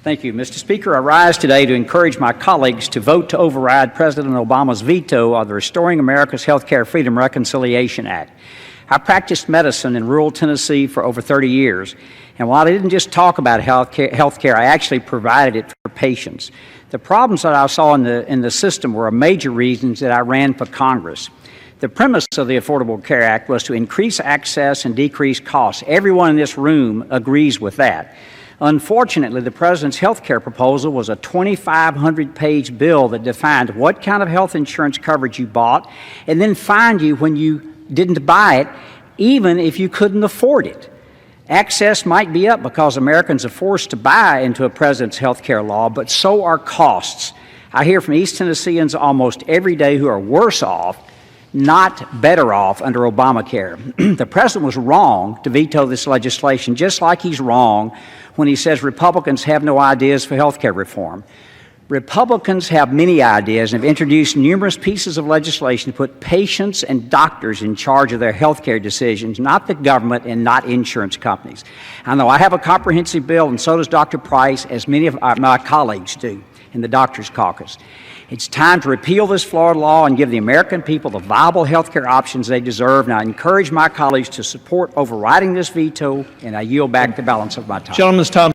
Thank you, Mr. Speaker. I rise today to encourage my colleagues to vote to override President Obama's veto of the Restoring America's Healthcare Freedom Reconciliation Act. I practiced medicine in rural Tennessee for over 30 years, and while I didn't just talk about healthcare, I actually provided it for patients. The problems that I saw in the system were a major reasons that I ran for Congress. The premise of the Affordable Care Act was to increase access and decrease costs. Everyone in this room agrees with that. Unfortunately, the President's health care proposal was a 2,500-page bill that defined what kind of health insurance coverage you bought and then fined you when you didn't buy it, even if you couldn't afford it. Access might be up because Americans are forced to buy into a President's health care law, but so are costs. I hear from East Tennesseans almost every day who are worse off, not better off under Obamacare. The President was wrong to veto this legislation, just like he's wrong when he says Republicans have no ideas for health care reform. Republicans have many ideas and have introduced numerous pieces of legislation to put patients and doctors in charge of their health care decisions, not the government and not insurance companies. I know I have a comprehensive bill, and so does Dr. Price, as many of my colleagues do in the Doctors Caucus. It's time to repeal this flawed law and give the American people the viable health care options they deserve. And I encourage my colleagues to support overriding this veto, and I yield back the balance of my time. Gentleman's time.